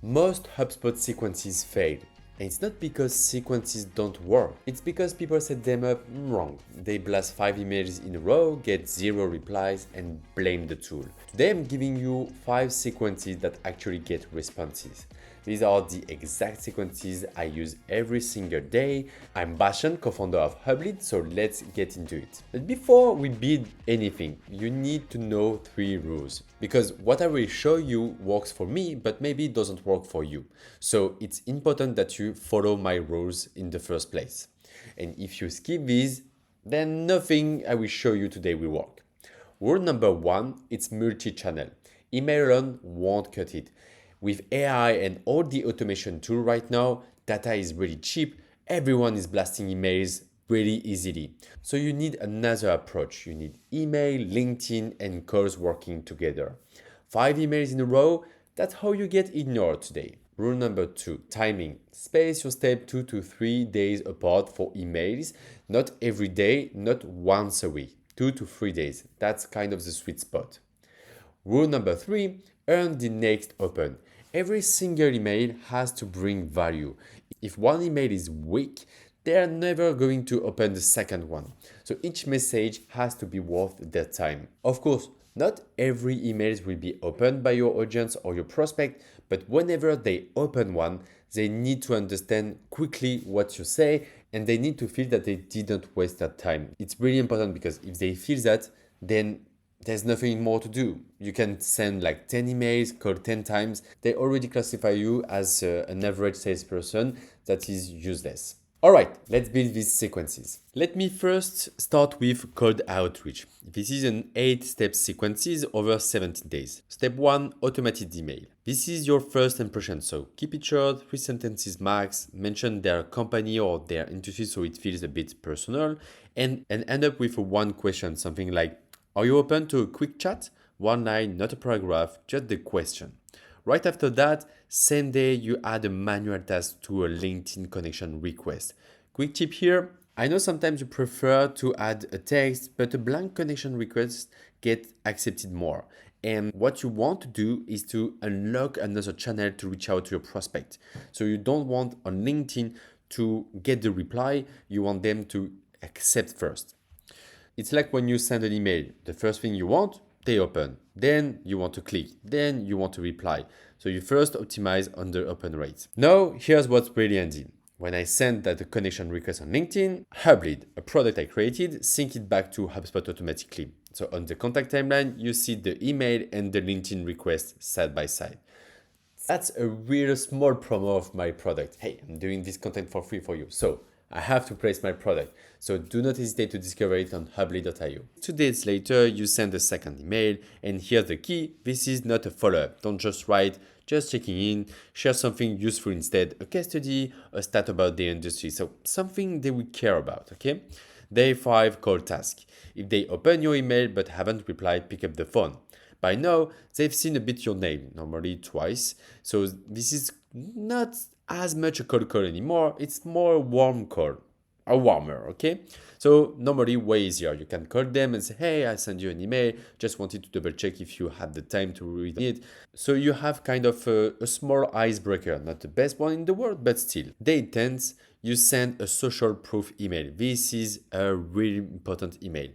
Most HubSpot sequences fail. And it's not because sequences don't work, it's because people set them up wrong. They blast 5 emails in a row, get 0 replies, and blame the tool. Today I'm giving you 5 sequences that actually get responses. These are the exact sequences I use every single day. I'm Bashan, co-founder of Hublead, so let's get into it. But before we build anything, you need to know 3 rules. Because what I will show you works for me, but maybe it doesn't work for you. So it's important that you follow my rules in the first place. And if you skip these, then nothing I will show you today will work. Rule number 1, it's multi-channel. Email alone won't cut it. With AI and all the automation tool right now, data is really cheap. Everyone is blasting emails really easily. So you need another approach. You need email, LinkedIn, and calls working together. 5 emails in a row, that's how you get ignored today. Rule number 2, timing. Space your step 2 to 3 days apart for emails. Not every day, not once a week. 2 to 3 days. That's kind of the sweet spot. Rule number 3, earn the next open. Every single email has to bring value. If one email is weak, they are never going to open the second one. So each message has to be worth their time. Of course, not every email will be opened by your audience or your prospect, but whenever they open one, they need to understand quickly what you say and they need to feel that they didn't waste their time. It's really important because if they feel that, then there's nothing more to do. You can send like 10 emails, call 10 times. They already classify you as an average salesperson that is useless. All right, let's build these sequences. Let me first start with cold outreach. This is an 8-step sequences over 17 days. Step 1, automated email. This is your first impression, so keep it short, 3 sentences max, mention their company or their industry so it feels a bit personal, and end up with a 1 question, something like, are you open to a quick chat? 1 line, not a paragraph, just the question. Right after that, same day, you add a manual task to a LinkedIn connection request. Quick tip here, I know sometimes you prefer to add a text, but a blank connection request gets accepted more. And what you want to do is to unlock another channel to reach out to your prospect. So you don't want on LinkedIn to get the reply, you want them to accept first. It's like when you send an email, the first thing you want, they open. Then you want to click. Then you want to reply. So you first optimize on the open rate. Now, here's what's really handy. When I send that connection request on LinkedIn, Hublead, a product I created, sync it back to HubSpot automatically. So on the contact timeline, you see the email and the LinkedIn request side by side. That's a real small promo of my product. Hey, I'm doing this content for free for you. So I have to place my product, so do not hesitate to discover it on hublead.io. 2 days later, you send a second email, and here's the key, this is not a follow-up. Don't just write, just checking in, share something useful instead, a case study, a stat about the industry, so something they would care about, okay? Day 5, call task. If they open your email but haven't replied, pick up the phone. By now, they've seen a bit your name, normally twice, so this is not as much a cold call anymore, it's more a warm call, a warmer, okay? So normally way easier, you can call them and say, hey, I sent you an email, just wanted to double check if you had the time to read it. So you have kind of a small icebreaker, not the best one in the world, but still. Day 10, you send a social proof email. This is a really important email.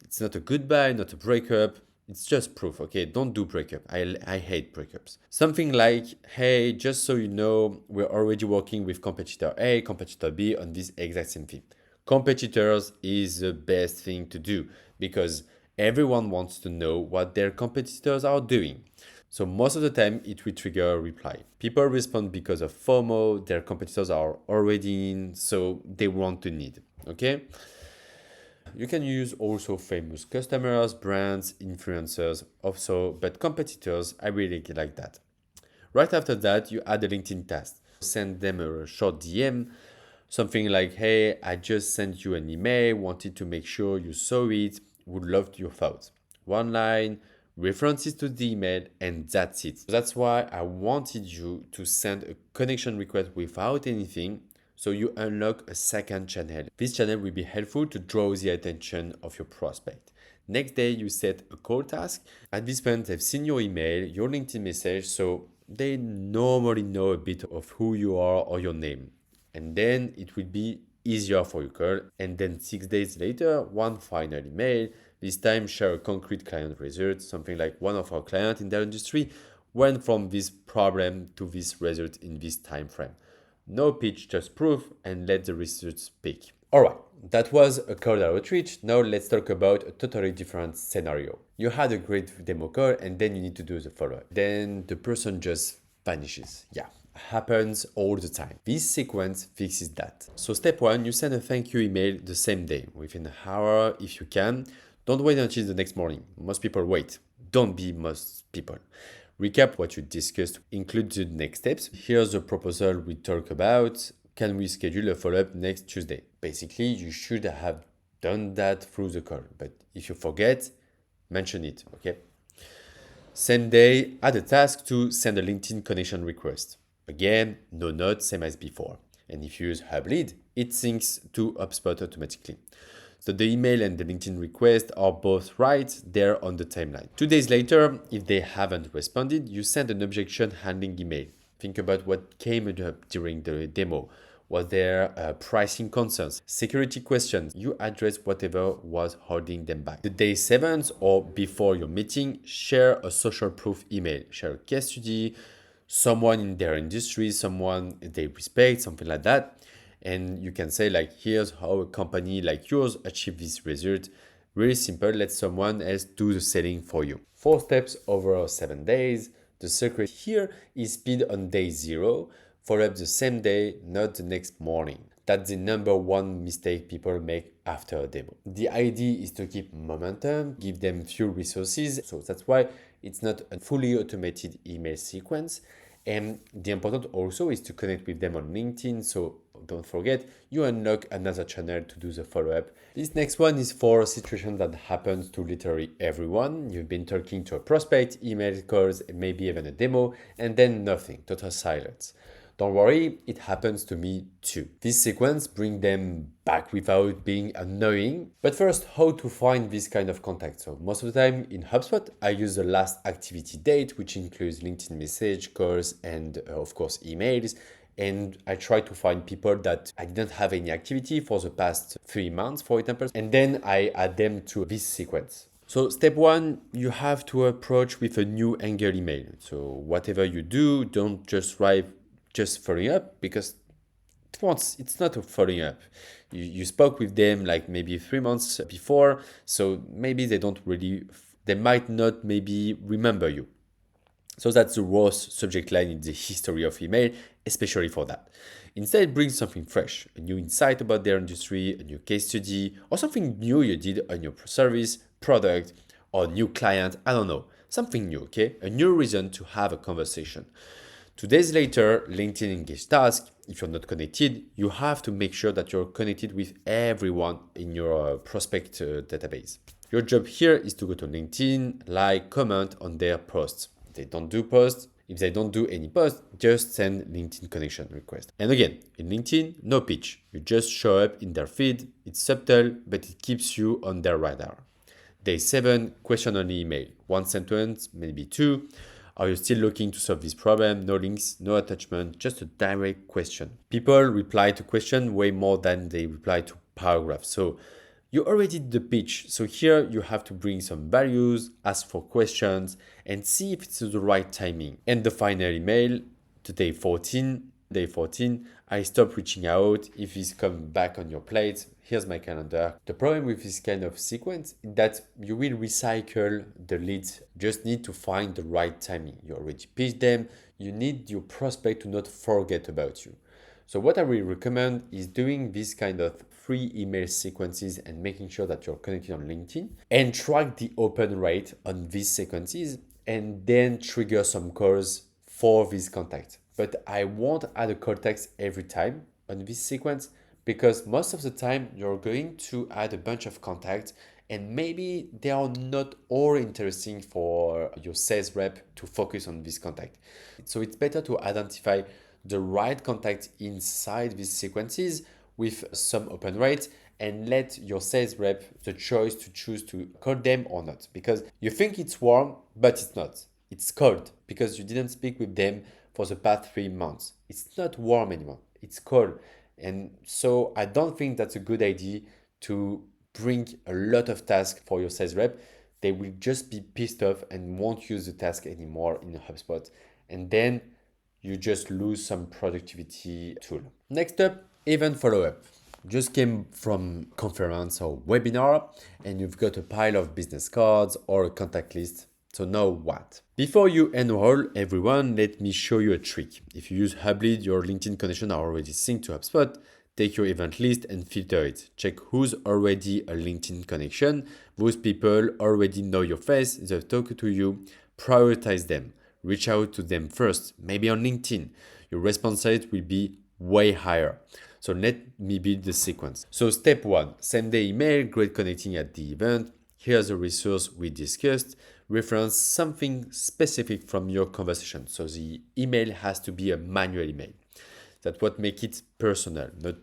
It's not a goodbye, not a breakup, it's just proof, okay? Don't do breakup. I hate breakups. Something like, hey, just so you know, we're already working with competitor A, competitor B on this exact same thing. Competitors is the best thing to do because everyone wants to know what their competitors are doing. So most of the time, it will trigger a reply. People respond because of FOMO, their competitors are already in, so they want to need, okay? You can use also famous customers, brands, influencers, also, but competitors, I really like that. Right after that, you add a LinkedIn task. Send them a short DM, something like, hey, I just sent you an email, wanted to make sure you saw it, would love your thoughts. 1 line, references to the email, and that's it. That's why I wanted you to send a connection request without anything, so you unlock a second channel. This channel will be helpful to draw the attention of your prospect. Next day, you set a call task. At this point, they've seen your email, your LinkedIn message, so they normally know a bit of who you are or your name. And then it will be easier for your call. And then 6 days later, one final email, this time share a concrete client result, something like one of our clients in their industry went from this problem to this result in this time frame. No pitch, just proof, and let the results speak. All right, that was a cold outreach. Now let's talk about a totally different scenario. You had a great demo call and then you need to do the follow-up. Then the person just vanishes. Yeah, happens all the time. This sequence fixes that. So step one, you send a thank you email the same day, within an hour if you can. Don't wait until the next morning. Most people wait. Don't be most people. Recap what you discussed, include the next steps. Here's the proposal we talk about. Can we schedule a follow-up next Tuesday? Basically, you should have done that through the call. But if you forget, mention it, okay? Same day, add a task to send a LinkedIn connection request. Again, no note, same as before. And if you use Hublead, it syncs to HubSpot automatically. So the email and the LinkedIn request are both right there on the timeline. 2 days later, if they haven't responded, you send an objection handling email. Think about what came up during the demo. Was there pricing concerns, security questions? You address whatever was holding them back. The day 7 or before your meeting, share a social proof email. Share a case study, someone in their industry, someone they respect, something like that. And you can say like, here's how a company like yours achieved this result. Really simple, let someone else do the selling for you. 4 steps over 7 days. The secret here is speed on day 0. Follow up the same day, not the next morning. That's the number one mistake people make after a demo. The idea is to keep momentum, give them few resources. So that's why it's not a fully automated email sequence. And the important also is to connect with them on LinkedIn. So don't forget, you unlock another channel to do the follow-up. This next one is for a situation that happens to literally everyone. You've been talking to a prospect, email calls, maybe even a demo, and then nothing, total silence. Don't worry, it happens to me too. This sequence brings them back without being annoying. But first, how to find this kind of contact? So most of the time in HubSpot, I use the last activity date, which includes LinkedIn message, calls, and of course, emails. And I try to find people that I didn't have any activity for the past 3 months, for example. And then I add them to this sequence. So step 1, you have to approach with a new angle email. So whatever you do, don't just write just following up, because it's not a following up. You spoke with them like maybe 3 months before, so maybe they might not maybe remember you. So that's the worst subject line in the history of email, especially for that. Instead, bring something fresh, a new insight about their industry, a new case study, or something new you did on your service, product, or new client, I don't know, something new, okay? A new reason to have a conversation. 2 days later, LinkedIn Engage task. If you're not connected, you have to make sure that you're connected with everyone in your prospect database. Your job here is to go to LinkedIn, like, comment on their posts. If they don't do posts, if they don't do any posts, just send LinkedIn connection request. And again, in LinkedIn, no pitch. You just show up in their feed. It's subtle, but it keeps you on their radar. Day 7, question only email. 1 sentence, maybe 2. Are you still looking to solve this problem? No links, no attachment, just a direct question. People reply to question way more than they reply to paragraphs. So you already did the pitch. So here you have to bring some values, ask for questions, and see if it's the right timing. And the final email to day 14, I stop reaching out. If this comes back on your plate, here's my calendar. The problem with this kind of sequence is that you will recycle the leads. Just need to find the right timing. You already pitched them. You need your prospect to not forget about you. So what I will recommend is doing this kind of 3 email sequences and making sure that you're connected on LinkedIn, and track the open rate on these sequences, and then trigger some calls for this contact. But I won't add a call text every time on this sequence, because most of the time you're going to add a bunch of contacts and maybe they are not all interesting for your sales rep to focus on this contact. So it's better to identify the right contact inside these sequences with some open rate, and let your sales rep the choice to choose to call them or not, because you think it's warm, but it's not. It's cold because you didn't speak with them for the past 3 months. It's not warm anymore. It's cold. And so I don't think that's a good idea to bring a lot of tasks for your sales rep. They will just be pissed off and won't use the task anymore in HubSpot. And then you just lose some productivity tool. Next up, event follow-up. Just came from conference or webinar and you've got a pile of business cards or a contact list. So now what? Before you enroll everyone, let me show you a trick. If you use Hublead, your LinkedIn connection are already synced to HubSpot. Take your event list and filter it. Check who's already a LinkedIn connection. Those people already know your face, they've talked to you. Prioritize them. Reach out to them first, maybe on LinkedIn. Your response rate will be way higher. So let me build the sequence. So step 1, same day email, great connecting at the event. Here's a resource we discussed. Reference something specific from your conversation. So the email has to be a manual email. That's what makes it personal, not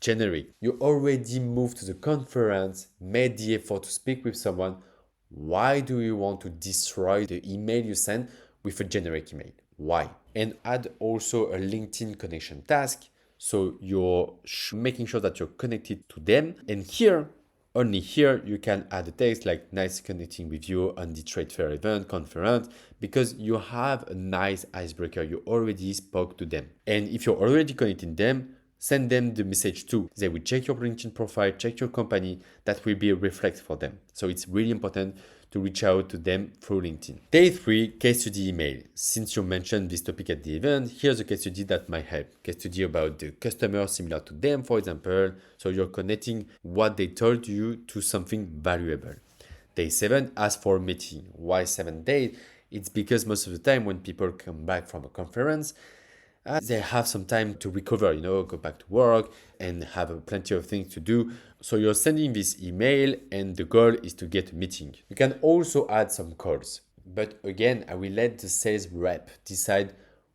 generic. You already moved to the conference, made the effort to speak with someone. Why do you want to destroy the email you sent with a generic email? Why? And add also a LinkedIn connection task. So you're making sure that you're connected to them. And here, only here, you can add a text like nice connecting with you on the trade fair event, conference, because you have a nice icebreaker. You already spoke to them. And if you're already connecting them, send them the message too. They will check your LinkedIn profile, check your company. That will be a reflect for them. So it's really important to reach out to them through LinkedIn. Day 3, case study email. Since you mentioned this topic at the event, here's a case study that might help. Case study about the customer similar to them, for example. So you're connecting what they told you to something valuable. Day 7, ask for a meeting. Why 7 days? It's because most of the time when people come back from a conference, they have some time to recover, go back to work and have plenty of things to do. So you're sending this email and the goal is to get a meeting. You can also add some calls. But again, I will let the sales rep decide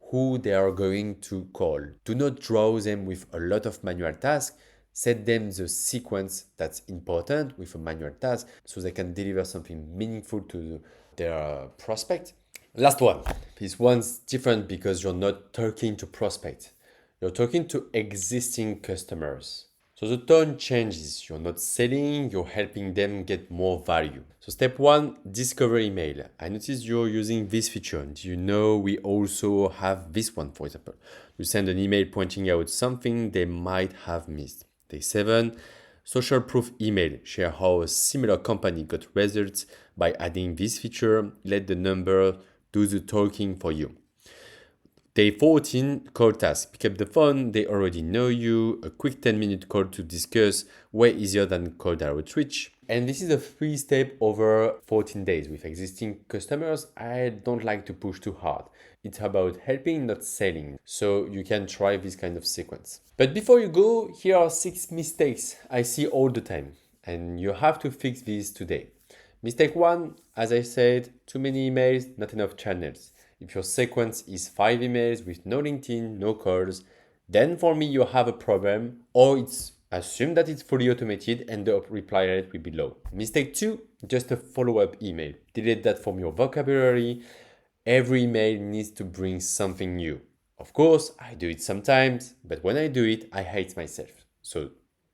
who they are going to call. Do not draw them with a lot of manual tasks. Set them the sequence that's important with a manual task so they can deliver something meaningful to their prospect. Last one. This one's different because you're not talking to prospects. You're talking to existing customers. So the tone changes. You're not selling, you're helping them get more value. So step 1, discover email. I noticed you're using this feature. Do you know we also have this one, for example? You send an email pointing out something they might have missed. Day 7, social proof email. Share how a similar company got results by adding this feature. Let the number do the talking for you. Day 14, call task. Pick up the phone, they already know you. A quick 10-minute call to discuss, way easier than cold outreach. And this is a 3-step over 14 days. With existing customers, I don't like to push too hard. It's about helping, not selling. So you can try this kind of sequence. But before you go, here are 6 mistakes I see all the time. And you have to fix these today. Mistake 1, as I said, too many emails, not enough channels. If your sequence is 5 emails with no LinkedIn, no calls, then for me you have a problem, or it's assumed that it's fully automated and the reply rate will be low. Mistake 2, just a follow-up email. Delete that from your vocabulary. Every email needs to bring something new. Of course, I do it sometimes, but when I do it, I hate myself. So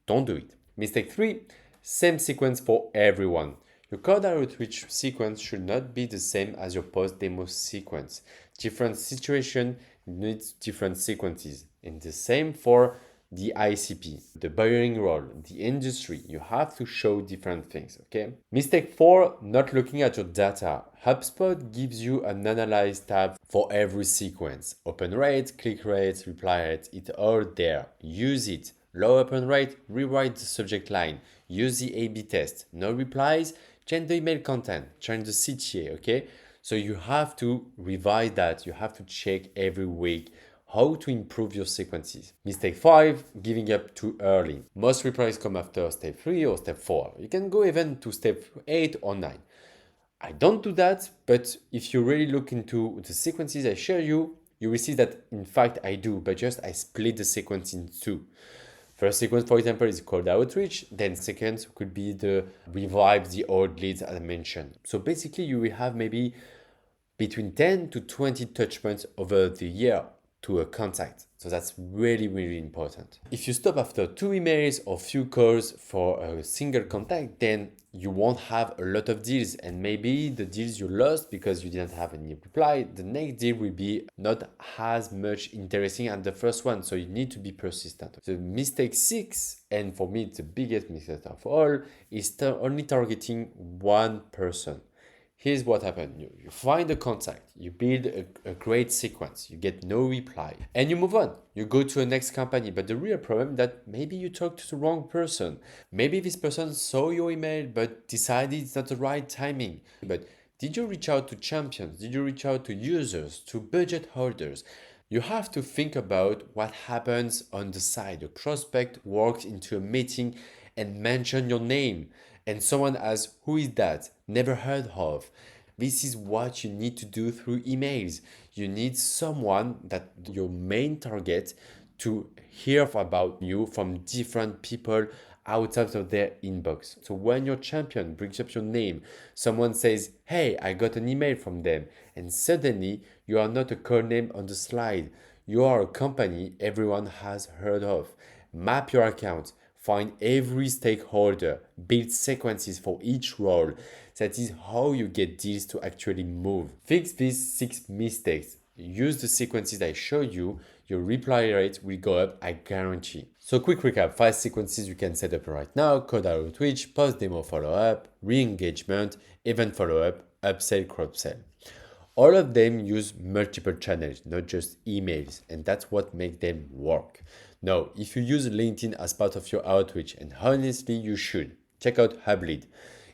don't do it. Mistake 3, same sequence for everyone. Your cold outreach sequence should not be the same as your post demo sequence. Different situation needs different sequences. And the same for the ICP, the buying role, the industry. You have to show different things, okay? Mistake 4, not looking at your data. HubSpot gives you an analyze tab for every sequence. Open rate, click rate, reply rate, it's all there. Use it. Low open rate, rewrite the subject line. Use the A/B test. No replies, change the email content, change the CTA, okay? So you have to revise that. You have to check every week how to improve your sequences. Mistake 5, giving up too early. Most replies come after step 3 or step 4. You can go even to step 8 or 9. I don't do that, but if you really look into the sequences I share you, you will see that in fact I do, but just I split the sequence in 2. First sequence, for example, is cold outreach. Then second could be the revive the old leads as I mentioned. So basically you will have maybe between 10 to 20 touch points over the year to a contact. So that's really, really important. If you stop after 2 emails or few calls for a single contact, then you won't have a lot of deals, and maybe the deals you lost because you didn't have any reply, the next deal will be not as much interesting as the first one. So you need to be persistent. The mistake 6, and for me it's the biggest mistake of all, is only targeting one person. Here's what happened. You find a contact, you build a great sequence, you get no reply, and you move on. You go to a next company, but the real problem is that maybe you talked to the wrong person. Maybe this person saw your email but decided it's not the right timing. But did you reach out to champions? Did you reach out to users, to budget holders? You have to think about what happens on the side. A prospect walks into a meeting and mention your name, and someone asks, "Who is that? Never heard of." This is what you need to do through emails. You need someone that your main target to hear about you from different people outside of their inbox. So when your champion brings up your name, someone says, "Hey, I got an email from them," and suddenly you are not a code name on the slide. You are a company everyone has heard of. Map your account. Find every stakeholder, build sequences for each role. That is how you get deals to actually move. Fix these 6 mistakes. Use the sequences I showed you. Your reply rate will go up, I guarantee. So quick recap, 5 sequences you can set up right now: code outreach, post demo follow-up, re-engagement, event follow-up, upsell, cross-sell. All of them use multiple channels, not just emails, and that's what makes them work. Now, if you use LinkedIn as part of your outreach, and honestly you should, check out Hublead.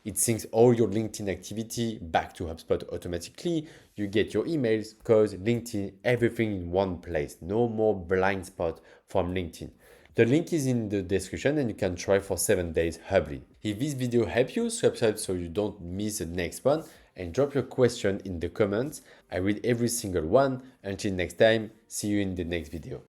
It syncs all your LinkedIn activity back to HubSpot automatically. You get your emails, calls, LinkedIn, everything in one place. No more blind spot from LinkedIn. The link is in the description and you can try for 7 days Hublead. If this video helped you, subscribe so you don't miss the next one, and drop your question in the comments. I read every single one. Until next time, see you in the next video.